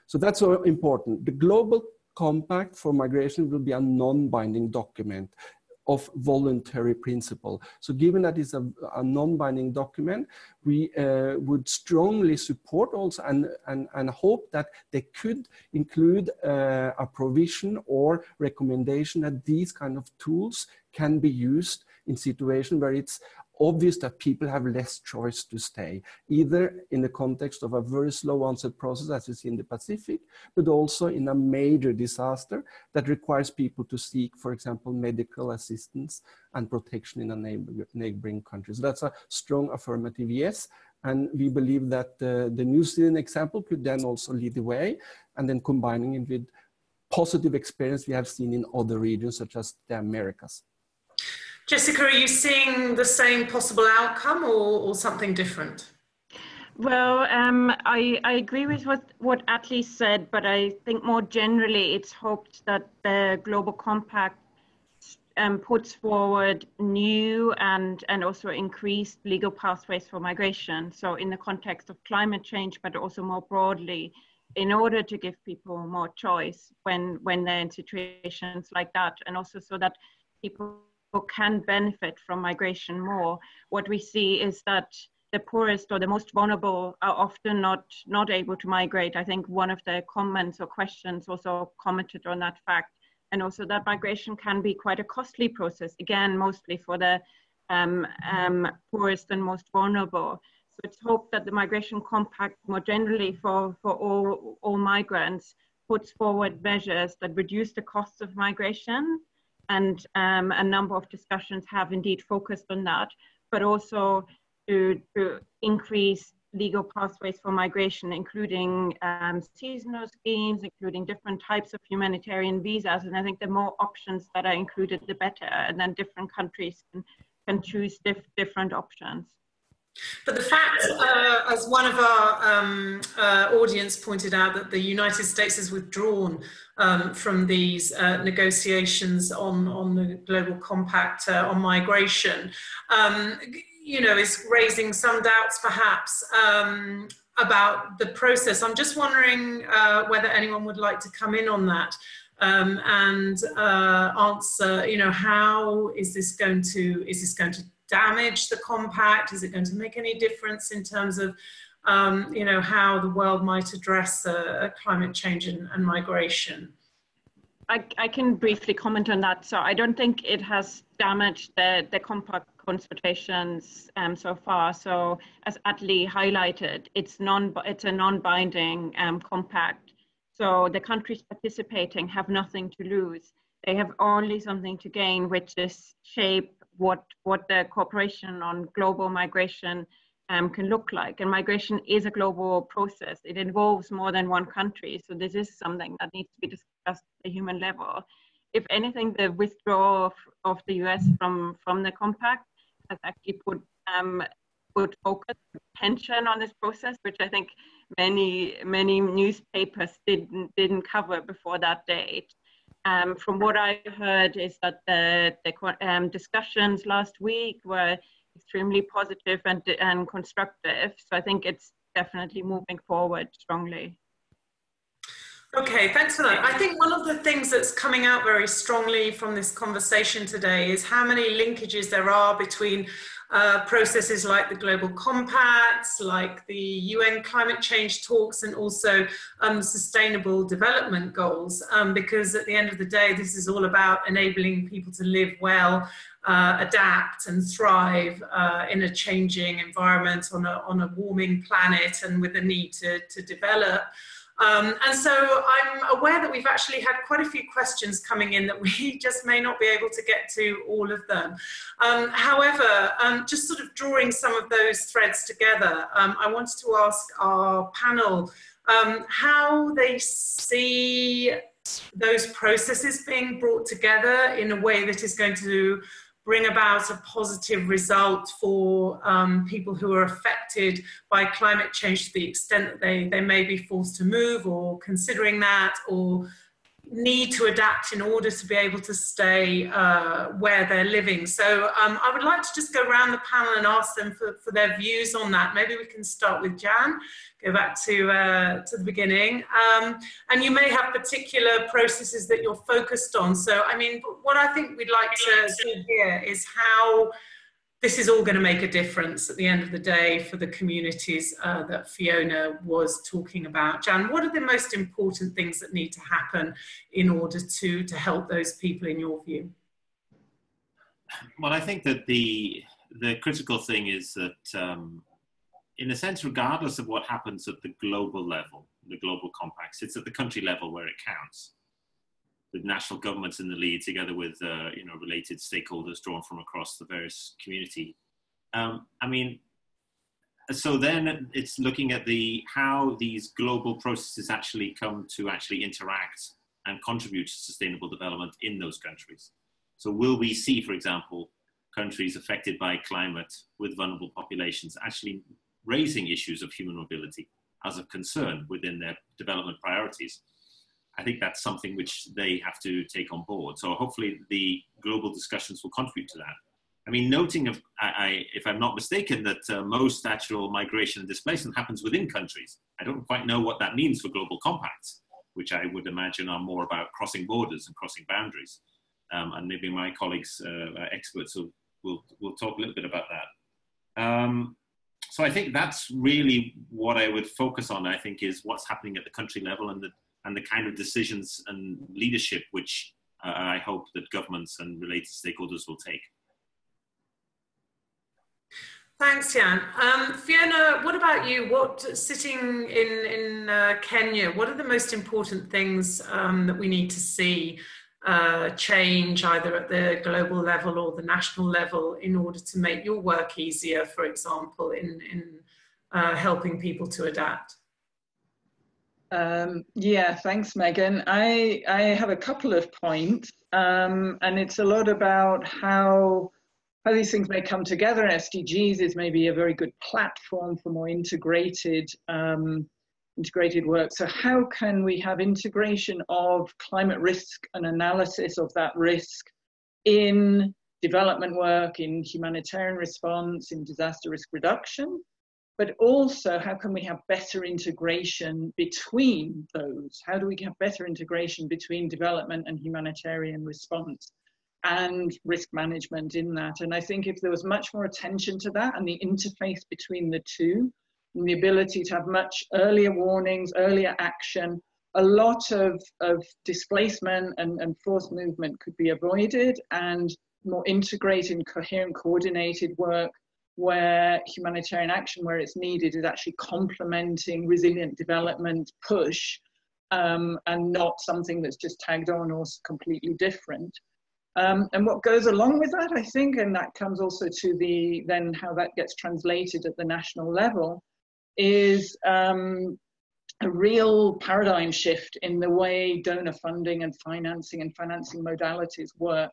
So that's so important. The Global Compact for Migration will be a non-binding document of voluntary principle. So given that it's a non-binding document, we would strongly support also and hope that they could include a provision or recommendation that these kind of tools can be used in situations where it's obvious that people have less choice to stay, either in the context of a very slow onset process as you see in the Pacific, but also in a major disaster that requires people to seek, for example, medical assistance and protection in a neighboring country. So that's a strong affirmative yes. And we believe that the New Zealand example could then also lead the way, and then combining it with positive experience we have seen in other regions such as the Americas. Jessica, are you seeing the same possible outcome or something different? Well, I agree with what Atle said, but I think more generally it's hoped that the Global Compact puts forward new and also increased legal pathways for migration. So in the context of climate change, but also more broadly, in order to give people more choice when they're in situations like that, and also so that people can benefit from migration more. What we see is that the poorest or the most vulnerable are often not able to migrate. I think one of the comments or questions also commented on that fact, and also that migration can be quite a costly process, again, mostly for the poorest and most vulnerable. So it's hoped that the Migration Compact more generally for all migrants puts forward measures that reduce the costs of migration. And a number of discussions have indeed focused on that, but also to increase legal pathways for migration, including seasonal schemes, including different types of humanitarian visas. And I think the more options that are included, the better. And then different countries can choose different options. But the fact, as one of our audience pointed out, that the United States has withdrawn from these negotiations on the Global Compact on migration, you know, is raising some doubts perhaps about the process. I'm just wondering whether anyone would like to come in on that and answer, you know, how is this going to damage the compact? Is it going to make any difference in terms of, you know, how the world might address climate change and migration? I can briefly comment on that. So I don't think it has damaged the compact consultations so far. So as Atle highlighted, it's a non-binding compact. So the countries participating have nothing to lose. They have only something to gain, which is shape what the cooperation on global migration can look like. And migration is a global process. It involves more than one country. So this is something that needs to be discussed at the human level. If anything, the withdrawal of the US from the compact has actually put focus, attention on this process, which I think many newspapers didn't cover before that date. From what I heard is that the discussions last week were extremely positive and constructive. So I think it's definitely moving forward strongly. Okay, thanks for that. I think one of the things that's coming out very strongly from this conversation today is how many linkages there are between processes like the Global Compacts, like the UN climate change talks, and also sustainable development goals, because at the end of the day, this is all about enabling people to live well, adapt and thrive in a changing environment on a warming planet and with the need to develop. And so I'm aware that we've actually had quite a few questions coming in that we just may not be able to get to all of them. However, just sort of drawing some of those threads together, I wanted to ask our panel how they see those processes being brought together in a way that is going to bring about a positive result for people who are affected by climate change to the extent that they may be forced to move or considering that or need to adapt in order to be able to stay where they're living. So I would like to just go around the panel and ask them for their views on that. Maybe we can start with Jan, go back to the beginning. And you may have particular processes that you're focused on. So, I mean, what I think we'd like to hear is how this is all going to make a difference at the end of the day for the communities that Fiona was talking about. Jan, what are the most important things that need to happen in order to help those people in your view? Well, I think that the critical thing is that, in a sense, regardless of what happens at the global level, the global compacts, it's at the country level where it counts. The national governments in the lead, together with related stakeholders drawn from across the various community. I mean, so then it's looking at how these global processes actually come to actually interact and contribute to sustainable development in those countries. So will we see, for example, countries affected by climate with vulnerable populations actually raising issues of human mobility as a concern within their development priorities? I think that's something which they have to take on board. So hopefully the global discussions will contribute to that. I mean, noting, if I'm not mistaken, that most actual migration and displacement happens within countries. I don't quite know what that means for global compacts, which I would imagine are more about crossing borders and crossing boundaries. And maybe my colleagues, experts, will talk a little bit about that. So I think that's really what I would focus on, I think, is what's happening at the country level and the kind of decisions and leadership which I hope that governments and related stakeholders will take. Thanks, Jan. Fiona, what about you? Sitting in Kenya, what are the most important things that we need to see change either at the global level or the national level in order to make your work easier, for example, in helping people to adapt? Yeah, thanks, Megan. I have a couple of points, and it's a lot about how these things may come together. SDGs is maybe a very good platform for more integrated work. So how can we have integration of climate risk and analysis of that risk in development work, in humanitarian response, in disaster risk reduction? But also, how can we have better integration between those? How do we have better integration between development and humanitarian response and risk management in that? And I think if there was much more attention to that and the interface between the two, and the ability to have much earlier warnings, earlier action, a lot of displacement and forced movement could be avoided, and more integrated, coherent, coordinated work where humanitarian action, where it's needed, is actually complementing resilient development push, and not something that's just tagged on or completely different. And what goes along with that, I think, and that comes also to then how that gets translated at the national level, is a real paradigm shift in the way donor funding and financing modalities work,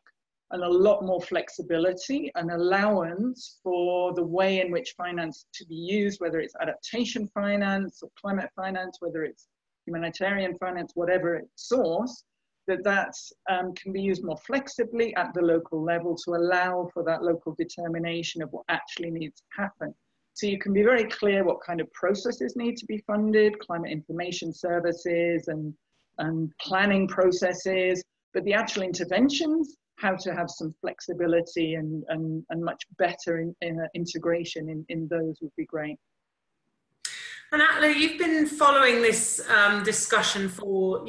and a lot more flexibility and allowance for the way in which finance to be used, whether it's adaptation finance or climate finance, whether it's humanitarian finance, whatever its source, that can be used more flexibly at the local level to allow for that local determination of what actually needs to happen. So you can be very clear what kind of processes need to be funded, climate information services and planning processes, but the actual interventions, how to have some flexibility and much better integration in those would be great. And Atle, you've been following this discussion for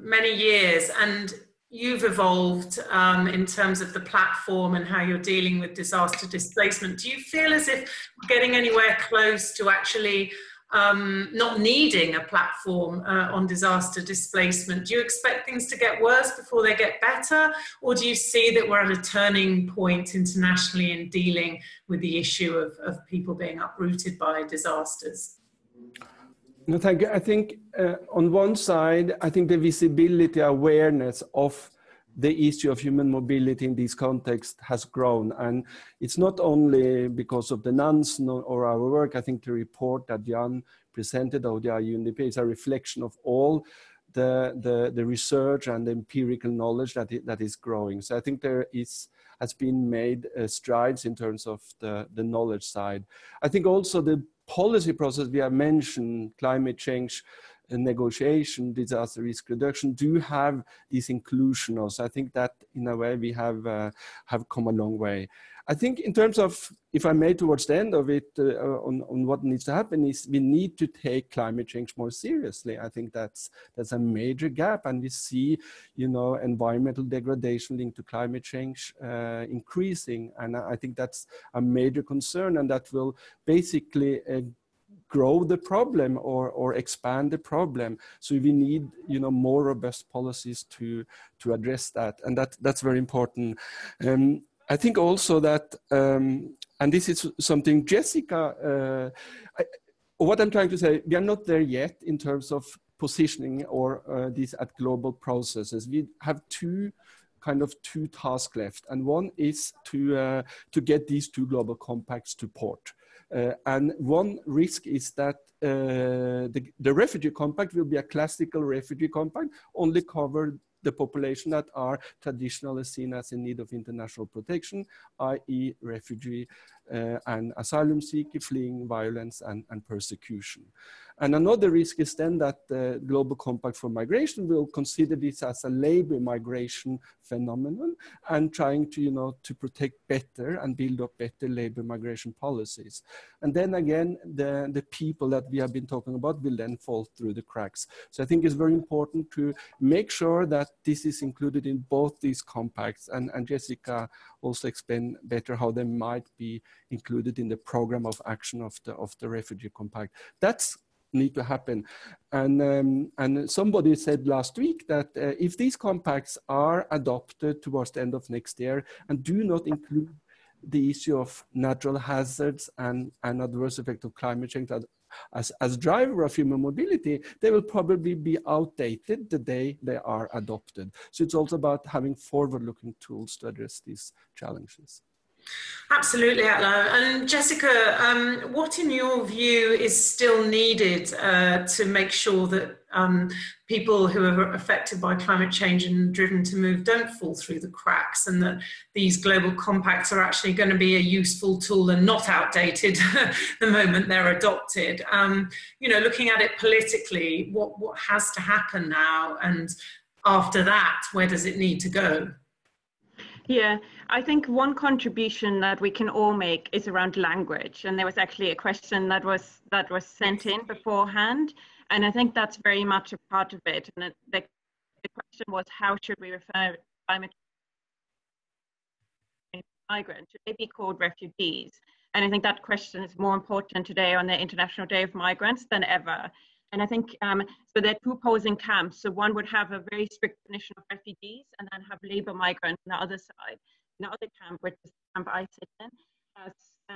many years, and you've evolved in terms of the platform and how you're dealing with disaster displacement. Do you feel as if we're getting anywhere close to actually not needing a platform on disaster displacement? Do you expect things to get worse before they get better? Or do you see that we're at a turning point internationally in dealing with the issue of people being uprooted by disasters? No, thank you. I think on one side, I think the visibility, awareness of the issue of human mobility in this context has grown. And it's not only because of the nuns or our work. I think the report that Jan presented of the UNDP is a reflection of all the research and the empirical knowledge that is growing. So I think has been made strides in terms of the knowledge side. I think also the policy process we have mentioned, climate change negotiation, disaster risk reduction do have this inclusion also. I think that in a way we have come a long way. I think in terms of, if I may, towards the end of it, on what needs to happen is we need to take climate change more seriously. I think that's a major gap, and we see, you know, environmental degradation linked to climate change increasing, and I think that's a major concern, and that will basically grow the problem or expand the problem. So we need, you know, more robust policies to address that, and that's very important. I think also that, and this is something Jessica, what I'm trying to say, we are not there yet in terms of positioning or these at global processes. We have two tasks left, and one is to get these two global compacts to port. And one risk is that the refugee compact will be a classical refugee compact, only cover the population that are traditionally seen as in need of international protection, i.e. refugee and asylum seeker fleeing violence and persecution. And another risk is then that the Global Compact for Migration will consider this as a labor migration phenomenon and trying to, you know, to protect better and build up better labor migration policies. And then again, the people that we have been talking about will then fall through the cracks. So I think it's very important to make sure that this is included in both these compacts, and Jessica also explained better how they might be included in the program of action of the refugee compact. That's need to happen. And somebody said last week that if these compacts are adopted towards the end of next year and do not include the issue of natural hazards and adverse effect of climate change as driver of human mobility, they will probably be outdated the day they are adopted. So it's also about having forward-looking tools to address these challenges. Absolutely, Atle. And Jessica, what in your view is still needed to make sure that people who are affected by climate change and driven to move don't fall through the cracks, and that these global compacts are actually going to be a useful tool and not outdated the moment they're adopted? You know, looking at it politically, what has to happen now, and after that, where does it need to go? Yeah, I think one contribution that we can all make is around language, and there was actually a question that was sent in beforehand, and I think that's very much a part of it. And the question was, how should we refer climate change to migrants? Should they be called refugees? And I think that question is more important today on the International Day of Migrants than ever. And I think, so there are two opposing camps. So one would have a very strict definition of refugees and then have labor migrants on the other side. The other camp, which is the camp I sit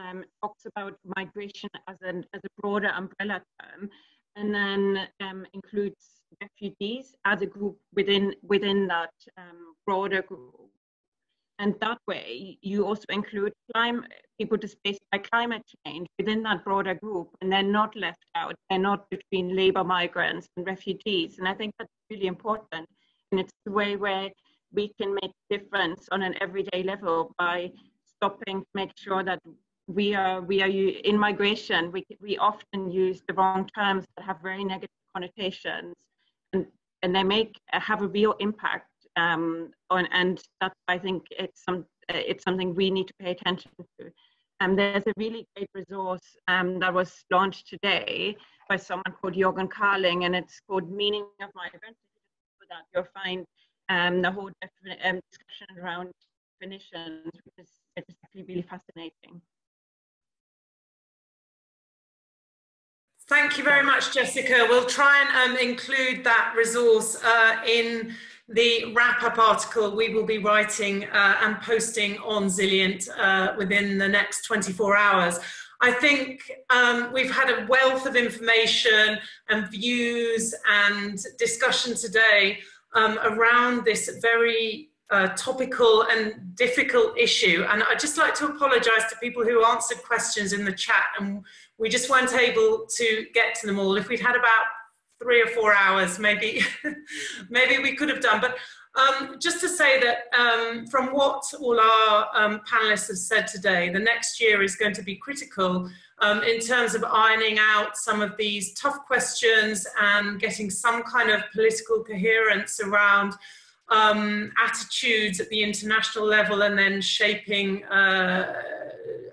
in, talks about migration as a broader umbrella term, and then includes refugees as a group within that broader group. And that way, you also include people displaced by climate change within that broader group, and they're not left out. They're not between labor migrants and refugees. And I think that's really important. And it's the way where we can make a difference on an everyday level by stopping to make sure that we are in migration. We often use the wrong terms that have very negative connotations, and they have a real impact. And that's, I think it's something we need to pay attention to. There's a really great resource that was launched today by someone called Jürgen Carling, and it's called Meaning of Migrants. For that, you'll find the whole discussion around definitions, which is actually really fascinating. Thank you very much, Jessica. We'll try and include that resource in the wrap-up article we will be writing and posting on Zilient within the next 24 hours. I think we've had a wealth of information and views and discussion today around this very topical and difficult issue. And I'd just like to apologise to people who answered questions in the chat and we just weren't able to get to them all. If we'd had about 3 or 4 hours, maybe we could have done. But just to say that from what all our panelists have said today, the next year is going to be critical in terms of ironing out some of these tough questions and getting some kind of political coherence around attitudes at the international level, and then shaping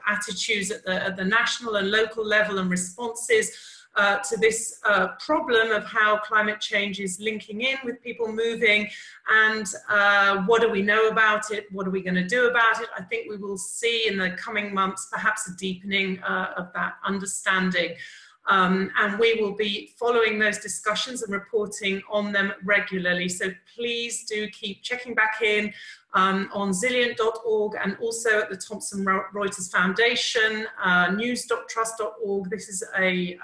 attitudes at the national and local level and responses to this problem of how climate change is linking in with people moving, and what do we know about it, what are we going to do about it. I think we will see in the coming months perhaps a deepening of that understanding. And we will be following those discussions and reporting on them regularly. So please do keep checking back in on Zilient.org, and also at the Thomson Reuters Foundation, news.trust.org. This is a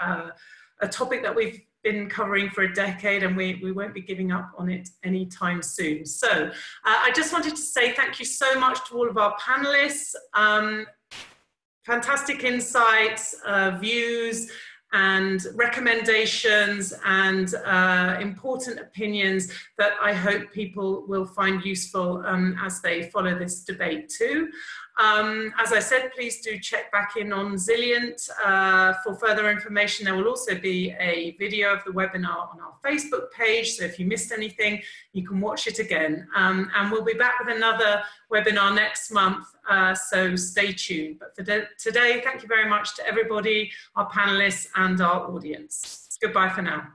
topic that we've been covering for a decade, and we won't be giving up on it anytime soon. So I just wanted to say thank you so much to all of our panelists. Fantastic insights, views, and recommendations, and important opinions that I hope people will find useful as they follow this debate too. As I said, please do check back in on Zilient for further information. There will also be a video of the webinar on our Facebook page, so if you missed anything, you can watch it again. And we'll be back with another webinar next month, so stay tuned. But for today, thank you very much to everybody, our panelists and our audience. Goodbye for now.